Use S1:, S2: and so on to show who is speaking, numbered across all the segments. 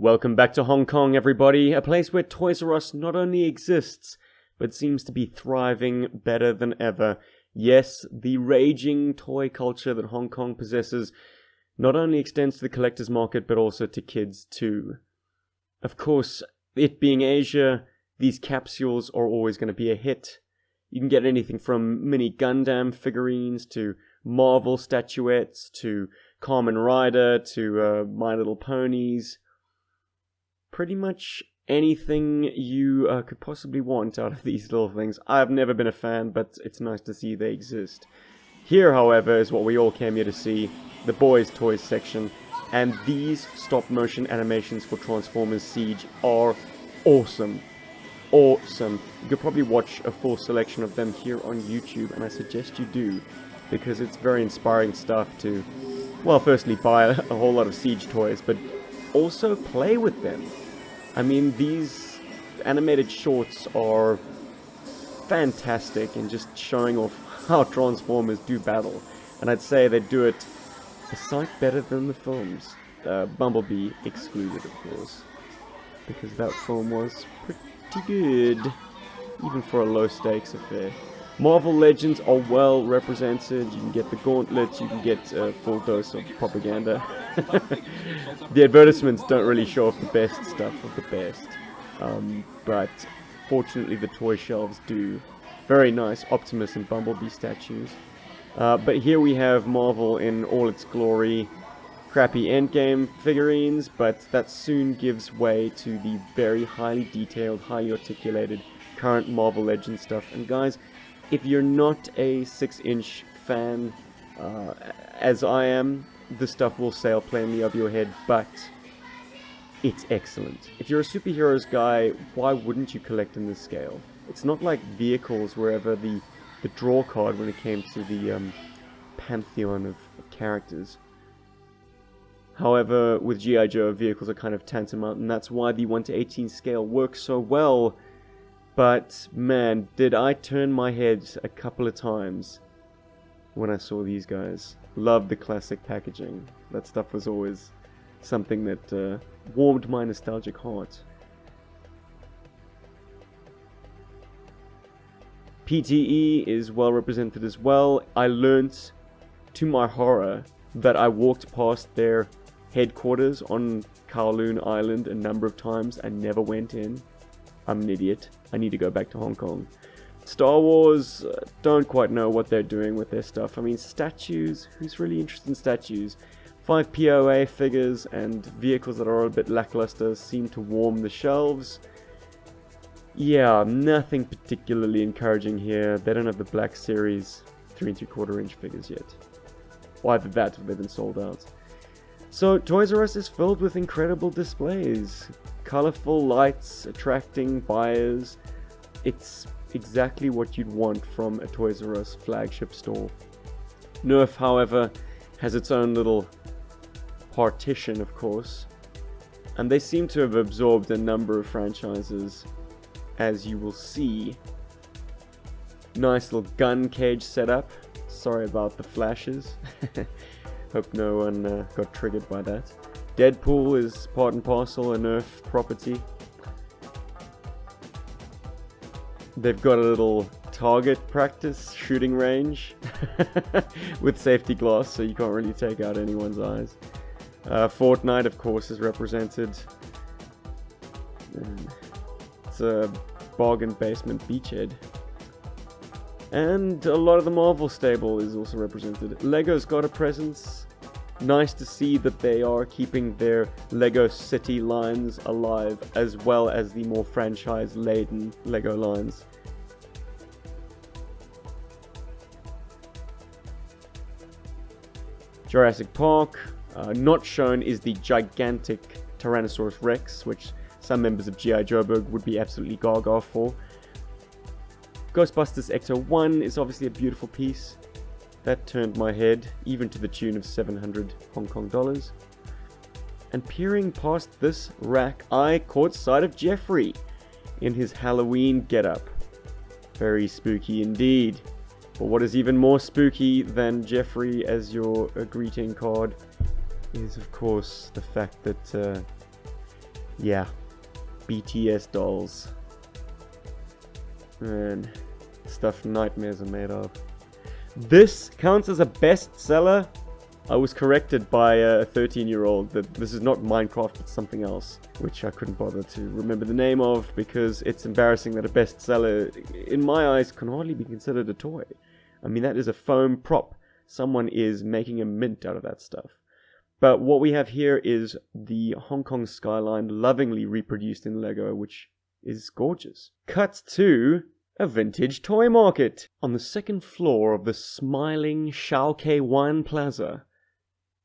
S1: Welcome back to Hong Kong, everybody, a place where Toys R Us not only exists, but seems to be thriving better than ever. Yes, the raging toy culture that Hong Kong possesses not only extends to the collector's market, but also to kids too. Of course, it being Asia, these capsules are always going to be a hit. You can get anything from mini Gundam figurines to Marvel statuettes to Kamen Rider to My Little Ponies. Pretty much anything you could possibly want out of these little things. I've never been a fan, but it's nice to see they exist. Here, however, is what we all came here to see, the boys' toys section, and these stop-motion animations for Transformers Siege are awesome. Awesome. You could probably watch a full selection of them here on YouTube, and I suggest you do, because it's very inspiring stuff to, well, firstly buy a whole lot of Siege toys, but also play with them. I mean, these animated shorts are fantastic in just showing off how Transformers do battle. And I'd say they do it a sight better than the films. Bumblebee excluded, of course. Because that film was pretty good, even for a low-stakes affair. Marvel Legends are well represented. You can get the gauntlets, you can get a full dose of propaganda. The advertisements don't really show off the best stuff of the best. But fortunately the toy shelves do. Very nice Optimus and Bumblebee statues. But here we have Marvel in all its glory. Crappy endgame figurines, but that soon gives way to the very highly detailed, highly articulated current Marvel Legends stuff. And guys, if you're not a 6-inch fan, as I am, the stuff will sail plainly over your head, but it's excellent. If you're a superheroes guy, why wouldn't you collect in this scale? It's not like vehicles wherever the draw card when it came to the pantheon of characters. However, with G.I. Joe, vehicles are kind of tantamount, and that's why the 1:18 scale works so well. But, man, did I turn my head a couple of times when I saw these guys. Loved the classic packaging. That stuff was always something that warmed my nostalgic heart. PTE is well represented as well. I learnt, to my horror, that I walked past their headquarters on Kowloon Island a number of times and never went in. I'm an idiot. I need to go back to Hong Kong. Star Wars, don't quite know what they're doing with their stuff. I mean, statues, who's really interested in statues? 5 POA figures and vehicles that are a bit lackluster seem to warm the shelves. Yeah, nothing particularly encouraging here. They don't have the Black Series 3 3/4 inch figures yet. Or either that or they've been sold out. So, Toys R Us is filled with incredible displays. Colorful lights attracting buyers. It's exactly what you'd want from a Toys R Us flagship store. Nerf, however, has its own little partition, of course, and they seem to have absorbed a number of franchises, as you will see. Nice little gun cage setup. Sorry about the flashes. Hope no one got triggered by that. Deadpool is part and parcel a Nerf property. They've got a little target practice shooting range with safety glass, so you can't really take out anyone's eyes. Fortnite, of course, is represented. It's a bargain basement beachhead. And a lot of the Marvel stable is also represented. Lego's got a presence. Nice to see that they are keeping their Lego City lines alive, as well as the more franchise-laden Lego lines. Jurassic Park. Not shown is the gigantic Tyrannosaurus Rex, which some members of G.I. Joburg would be absolutely gaga for. Ghostbusters Ecto 1 is obviously a beautiful piece. That turned my head, even to the tune of 700 Hong Kong dollars. And peering past this rack, I caught sight of Jeffrey in his Halloween getup. Very spooky indeed. But what is even more spooky than Jeffrey as your greeting card is, of course, the fact that Yeah, BTS dolls. And stuff nightmares are made of. This counts as a bestseller. I was corrected by a 13-year-old that this is not Minecraft, it's something else, which I couldn't bother to remember the name of because it's embarrassing that a bestseller, in my eyes, can hardly be considered a toy. I mean, that is a foam prop. Someone is making a mint out of that stuff. But what we have here is the Hong Kong skyline lovingly reproduced in Lego, which is gorgeous. Cut to a vintage toy market. On the second floor of the smiling Shao Kei Wine Plaza,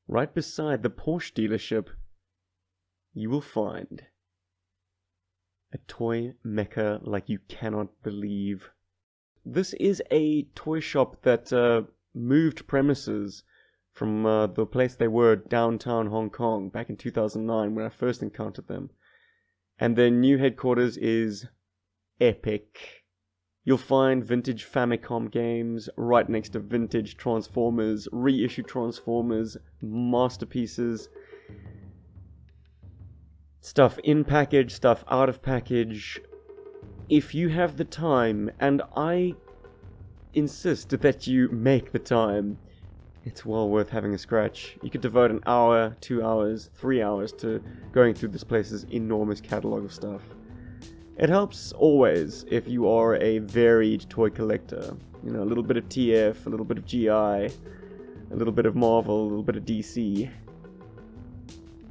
S1: right beside the Porsche dealership, you will find a toy mecca like you cannot believe. This is a toy shop that moved premises from the place they were downtown Hong Kong back in 2009 when I first encountered them. And their new headquarters is epic. You'll find vintage Famicom games right next to vintage Transformers, reissued Transformers, masterpieces. Stuff in package, stuff out of package. If you have the time, and I insist that you make the time, it's well worth having a scratch. You could devote an hour, 2 hours, 3 hours to going through this place's enormous catalogue of stuff. It helps always if you are a varied toy collector. You know, a little bit of TF, a little bit of GI, a little bit of Marvel, a little bit of DC.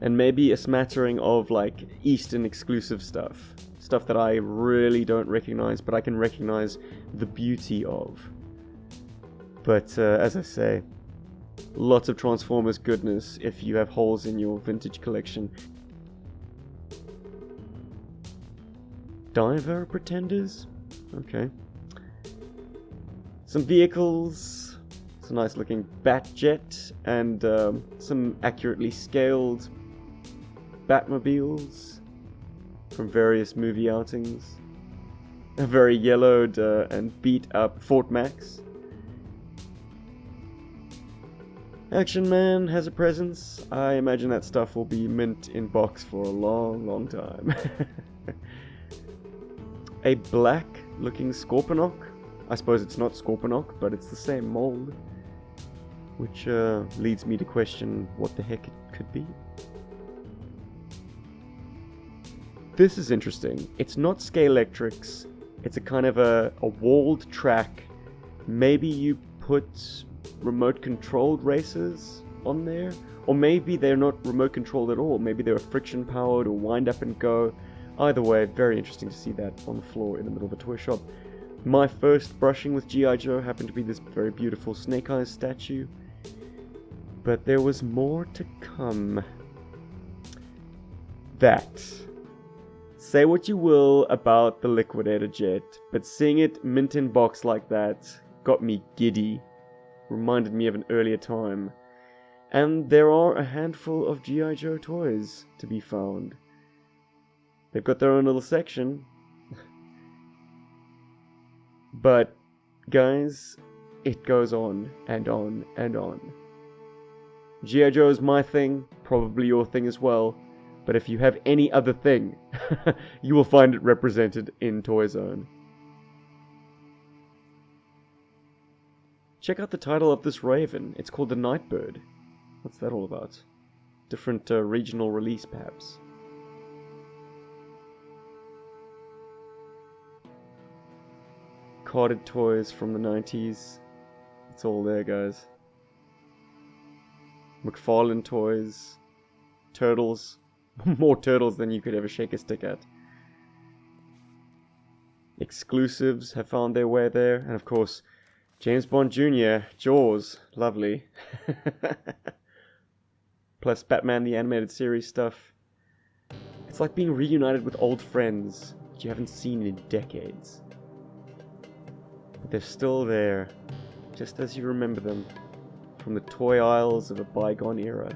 S1: And maybe a smattering of, like, Eastern exclusive stuff. Stuff that I really don't recognize, but I can recognize the beauty of. But, as I say, lots of Transformers goodness if you have holes in your vintage collection. Diver Pretenders? Okay. Some vehicles, some nice looking Batjet, and some accurately scaled Batmobiles from various movie outings. A very yellowed and beat up Fort Max. Action Man has a presence. I imagine that stuff will be mint in box for a long, long time. A black looking Scorponok. I suppose it's not Scorponok, but it's the same mold. Which leads me to question what the heck it could be. This is interesting. It's not Scalextrics. It's a kind of a walled track. Maybe you put remote controlled racers on there? Or maybe they're not remote controlled at all. Maybe they're friction powered or wind up and go. Either way, very interesting to see that on the floor in the middle of a toy shop. My first brushing with G.I. Joe happened to be this very beautiful Snake Eyes statue. But there was more to come. That. Say what you will about the Liquidator jet, but seeing it mint in box like that got me giddy. Reminded me of an earlier time. And there are a handful of G.I. Joe toys to be found. They've got their own little section. But, guys, it goes on and on and on. G.I. Joe is my thing, probably your thing as well. But if you have any other thing, you will find it represented in Toyzone. Check out the title of this Raven. It's called the Nightbird. What's that all about? Different regional release, perhaps. Carded toys from the 90s. It's all there, guys. McFarlane toys. Turtles. More turtles than you could ever shake a stick at. Exclusives have found their way there. And of course, James Bond Jr., Jaws. Lovely. Plus Batman the Animated Series stuff. It's like being reunited with old friends that you haven't seen in decades. But they're still there, just as you remember them, from the toy aisles of a bygone era.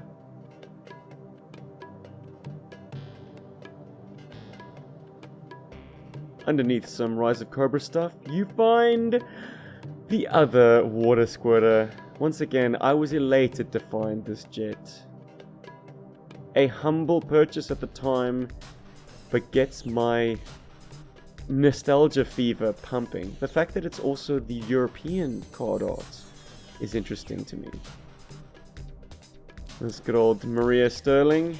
S1: Underneath some Rise of Cobra stuff, you find the other water squirter. Once again, I was elated to find this jet. A humble purchase at the time, but gets my nostalgia fever pumping. The fact that it's also the European card art is interesting to me. This good old Maria Sterling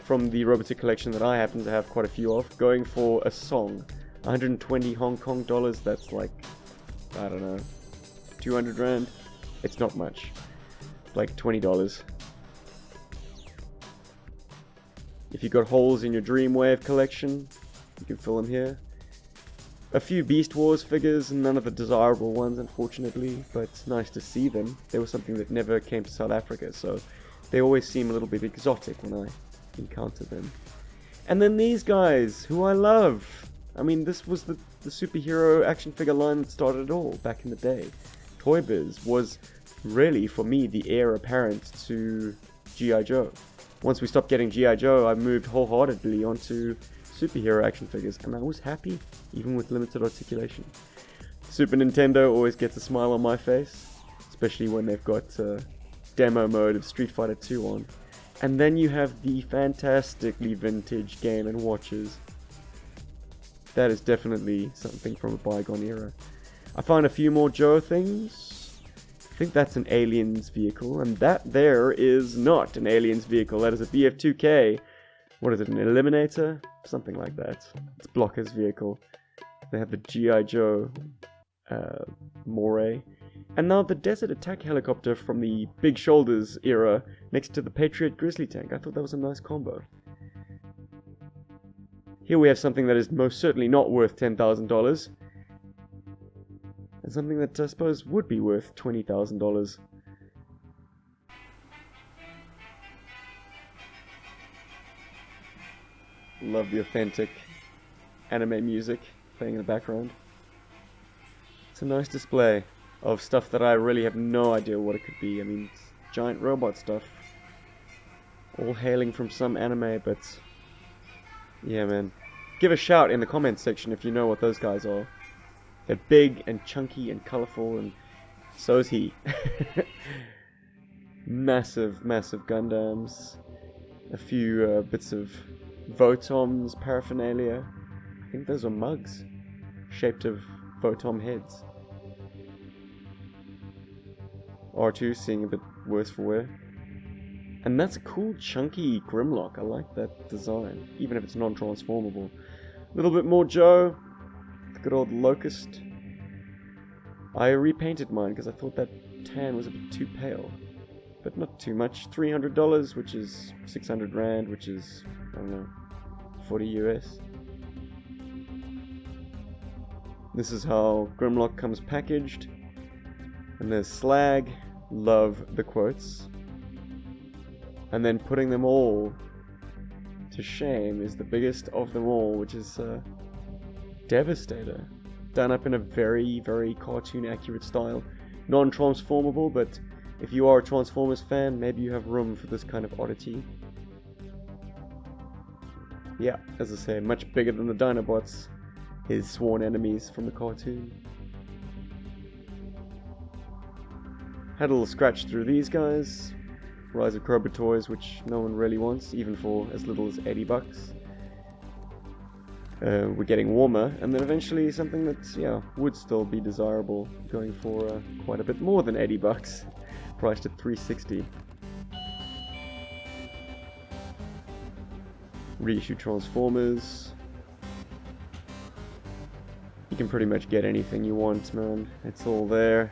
S1: from the Robotic collection that I happen to have quite a few of, going for a song. 120 Hong Kong dollars, that's like, I don't know, 200 rand? It's not much. It's like $20. If you got holes in your Dreamwave collection, you can fill them here. A few Beast Wars figures, none of the desirable ones unfortunately, but it's nice to see them. They were something that never came to South Africa, so they always seem a little bit exotic when I encounter them. And then these guys, who I love. I mean, this was the superhero action figure line that started it all back in the day. Toy Biz was really, for me, the heir apparent to G.I. Joe. Once we stopped getting G.I. Joe, I moved wholeheartedly onto superhero action figures, and I was happy, even with limited articulation. Super Nintendo always gets a smile on my face, especially when they've got demo mode of Street Fighter 2 on. And then you have the fantastically vintage Game & Watches. That is definitely something from a bygone era. I found a few more Joe things. I think that's an Aliens vehicle, and that there is not an Aliens vehicle. That is a BF2K. What is it, an Eliminator? Something like that. It's Blocker's vehicle. They have the G.I. Joe Moray. And now the Desert Attack helicopter from the Big Shoulders era next to the Patriot Grizzly tank. I thought that was a nice combo. Here we have something that is most certainly not worth $10,000. And something that I suppose would be worth $20,000. Love the authentic anime music playing in the background. It's a nice display of stuff that I really have no idea what it could be. I mean, it's giant robot stuff. All hailing from some anime, but yeah, man. Give a shout in the comments section if you know what those guys are. They're big and chunky and colorful, and so is he. Massive, massive Gundams. A few bits of Votom's paraphernalia. I think those are mugs shaped of Votom heads. R2 seeing a bit worse for wear. And that's a cool chunky Grimlock. I like that design, even if it's non-transformable. A little bit more Joe. The good old Locust. I repainted mine because I thought that tan was a bit too pale. But not too much. $300, which is 600 rand, which is, I don't know, 40 US. This is how Grimlock comes packaged. And there's Slag. Love the quotes. And then putting them all to shame is the biggest of them all, which is Devastator. Done up in a very, very cartoon accurate style. Non-transformable, but if you are a Transformers fan, maybe you have room for this kind of oddity. Yeah, as I say, much bigger than the Dinobots, his sworn enemies from the cartoon. Had a little scratch through these guys. Rise of Cobra toys, which no one really wants, even for as little as $80. We're getting warmer, and then eventually something that, yeah, would still be desirable, going for quite a bit more than $80, priced at $360. Reissue Transformers. You can pretty much get anything you want, man. It's all there,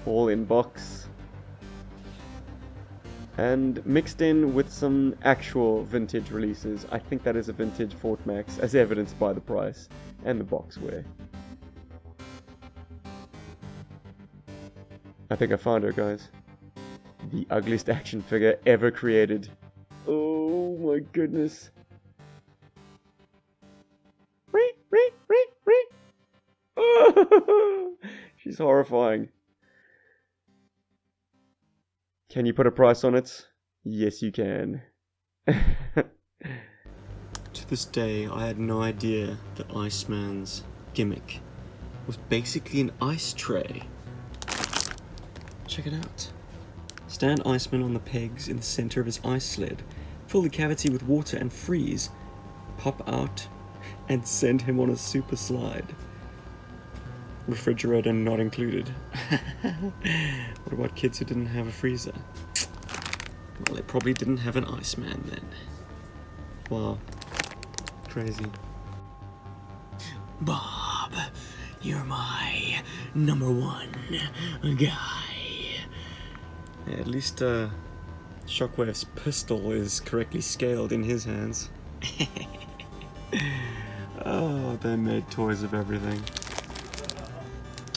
S1: all in box. And mixed in with some actual vintage releases. I think that is a vintage Fort Max, as evidenced by the price and the boxware. I think I found her, guys. The ugliest action figure ever created. Oh my goodness. She's horrifying. Can you put a price on it? Yes, you can. To this day, I had no idea that Iceman's gimmick was basically an ice tray. Check it out. Stand Iceman on the pegs in the center of his ice sled, fill the cavity with water and freeze. pop out and send him on a super slide. Refrigerator not included. What about kids who didn't have a freezer? Well, they probably didn't have an Iceman then. Wow. Crazy. Bob, you're my #1 guy. Yeah, at least Shockwave's pistol is correctly scaled in his hands. Oh, they made toys of everything.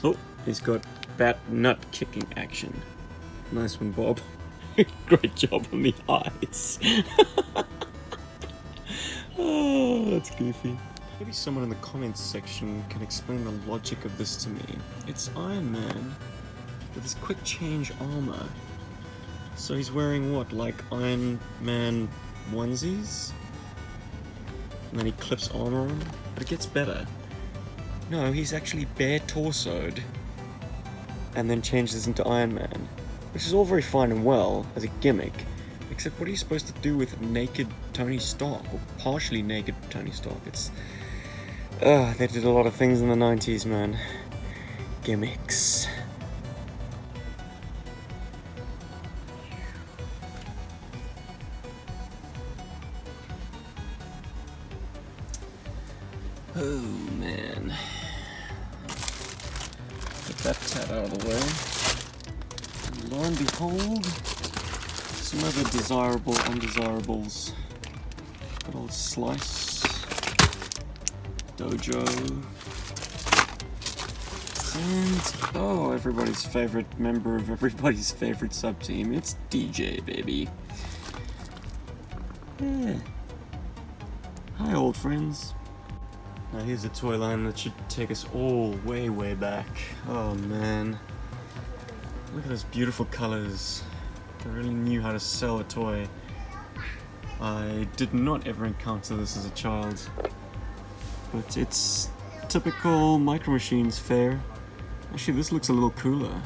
S1: Oh, he's got bat nut kicking action. Nice one, Bob. Great job on the eyes. Oh, that's goofy. Maybe someone in the comments section can explain the logic of this to me. It's Iron Man with his quick change armor. So he's wearing what, like Iron Man onesies? And then he clips armor on? But it gets better. No, he's actually bare torsoed and then changes into Iron Man. Which is all very fine and well as a gimmick, except what are you supposed to do with naked Tony Stark, or partially naked Tony Stark? It's... they did a lot of things in the 90s, man. Gimmicks. Oh, man. Get that tat out of the way. Lo and behold, some other desirable undesirables. Good old Slice, Dojo, and oh, everybody's favorite member of everybody's favorite sub-team. It's DJ, baby. Yeah. Hi, old friends. Now here's a toy line that should take us all way, way back. Oh man. Look at those beautiful colors. They really knew how to sell a toy. I did not ever encounter this as a child, but it's typical Micro Machines fare. Actually, this looks a little cooler.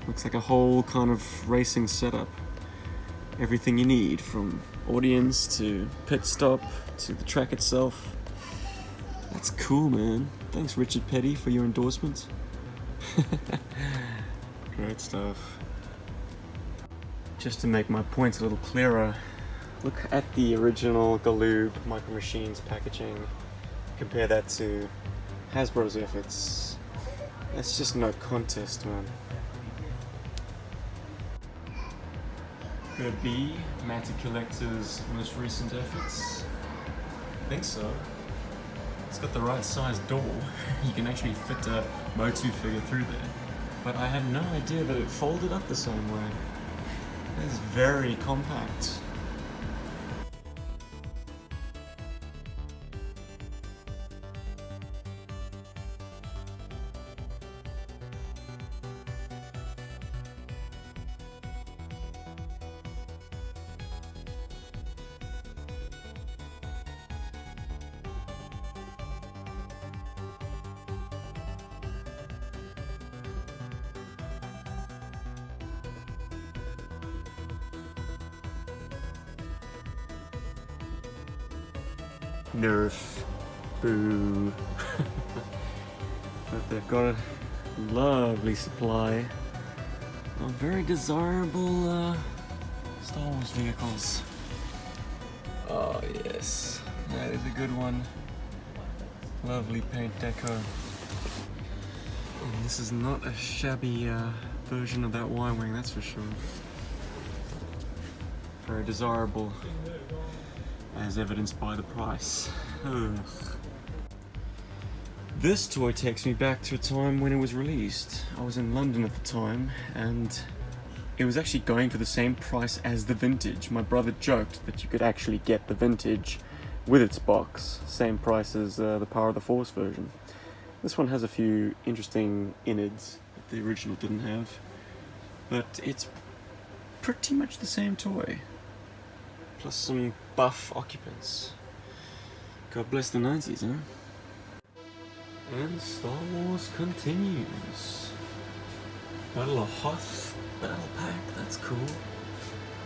S1: Looks like a whole kind of racing setup. Everything you need, from audience to pit stop to the track itself. That's cool, man. Thanks, Richard Petty, for your endorsement. Great stuff. Just to make my points a little clearer, look at the original Galoob Micro Machines packaging. Compare that to Hasbro's efforts. That's just no contest, man. Could it be Matty Collector's most recent efforts? I think so. It's got the right size door. You can actually fit a Motu figure through there. But I had no idea that it folded up the same way. It's very compact. Nerf. Boo. But they've got a lovely supply of very desirable Star Wars vehicles. Oh yes, that is a good one. Lovely paint deco. And this is not a shabby version of that Y-Wing, that's for sure. Very desirable, as evidenced by the price. Ugh. This toy takes me back to a time when it was released. I was in London at the time, and it was actually going for the same price as the vintage. My brother joked that you could actually get the vintage with its box, same price as the Power of the Force version. This one has a few interesting innards that the original didn't have, but it's pretty much the same toy. Plus some buff occupants. God bless the 90s, huh? And Star Wars continues. Battle of Hoth battle pack, that's cool.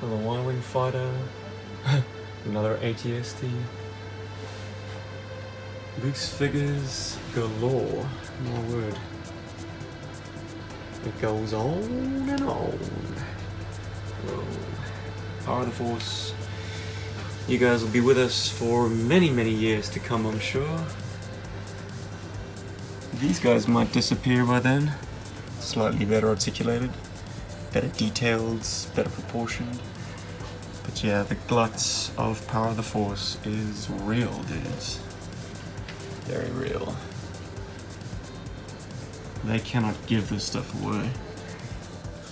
S1: Another Y-Wing fighter. Another ATST. Loose figures galore. My word. It goes on and on. Whoa. Power of the Force. You guys will be with us for many, many years to come, I'm sure. These guys might disappear by then. Slightly better articulated, better detailed, better proportioned. But yeah, the glut of Power of the Force is real, dudes. Very real. They cannot give this stuff away.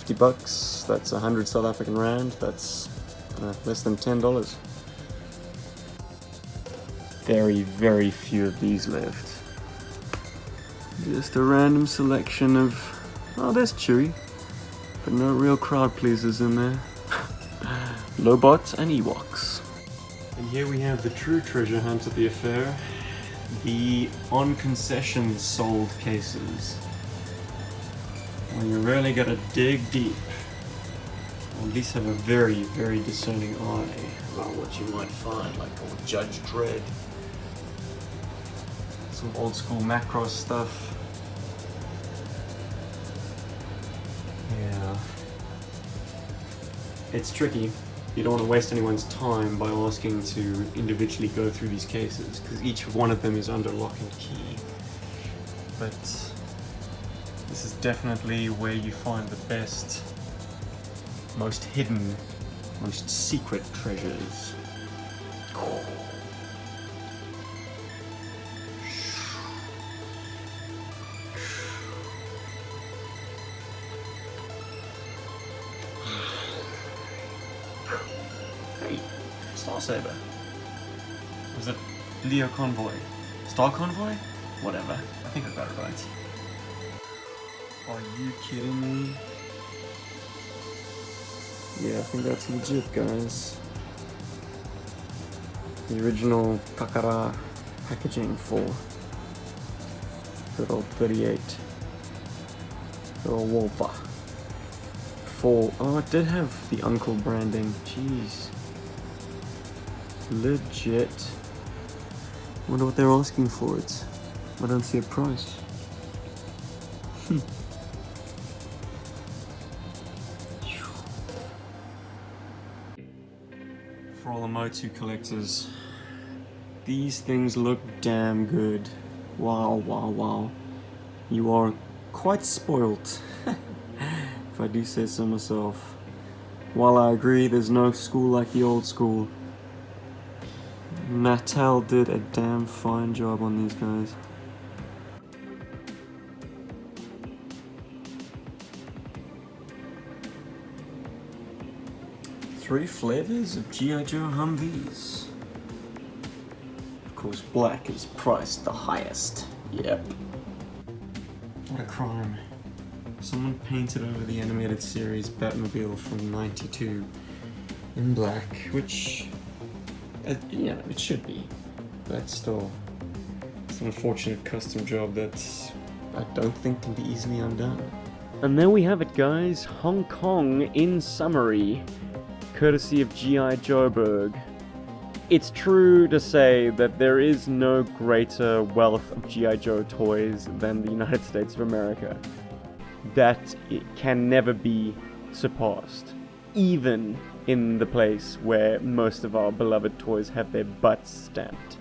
S1: $50, that's 100 South African Rand, that's less than $10. Very, very few of these left. Just a random selection of... Oh, there's Chewie. But no real crowd pleasers in there. Lobots and Ewoks. And here we have the true treasure hunt at the affair. The on concession sold cases. Well, you really gotta dig deep. Or at least have a very, very discerning eye about what you might find, like old Judge Dredd. Some old school Macross stuff. Yeah. It's tricky. You don't want to waste anyone's time by asking to individually go through these cases, because each one of them is under lock and key. But this is definitely where you find the best, most hidden, most secret treasures. Hey, Star Saber. Was it Leo Convoy? Star Convoy? Whatever. I think I got it right. Are you kidding me? Yeah, I think that's legit, guys. The original Kakara packaging for good old 38. Good old Wolfer. Oh, it did have the Uncle branding. Jeez. Legit. Wonder what they're asking for it. I don't see a price. For all the Motu collectors, these things look damn good. Wow, wow, wow. You are quite spoilt, if I do say so myself. While I agree there's no school like the old school, Mattel did a damn fine job on these guys. Three flavors of G.I. Joe Humvees. Of course, black is priced the highest. Yep. What a crime. Someone painted over the animated series Batmobile from '92 in black, which, yeah, it should be. But still, it's an unfortunate custom job that I don't think can be easily undone. And there we have it, guys. Hong Kong in summary. Courtesy of G.I. Joeberg. It's true to say that there is no greater wealth of G.I. Joe toys than the United States of America. That it can never be surpassed, even in the place where most of our beloved toys have their butts stamped.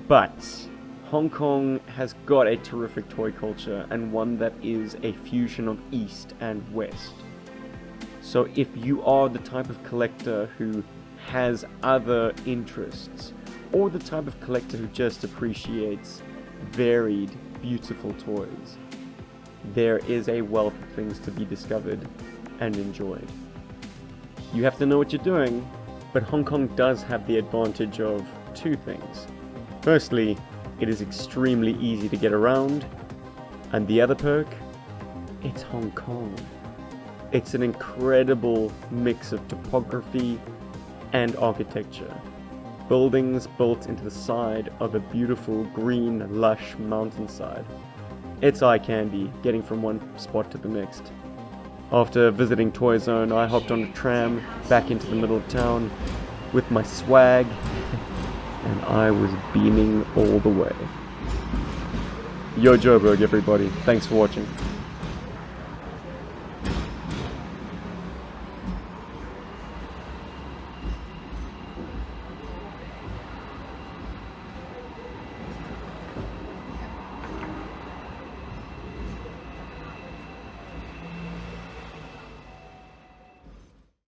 S1: But Hong Kong has got a terrific toy culture, and one that is a fusion of East and West. So if you are the type of collector who has other interests, or the type of collector who just appreciates varied, beautiful toys, there is a wealth of things to be discovered and enjoyed. You have to know what you're doing, but Hong Kong does have the advantage of two things. Firstly, it is extremely easy to get around, and the other perk, it's Hong Kong. It's an incredible mix of topography and architecture. Buildings built into the side of a beautiful green, lush mountainside. It's eye candy, getting from one spot to the next. After visiting Toyzone, I hopped on a tram back into the middle of town with my swag and I was beaming all the way. Yo Joburg, everybody. Thanks for watching.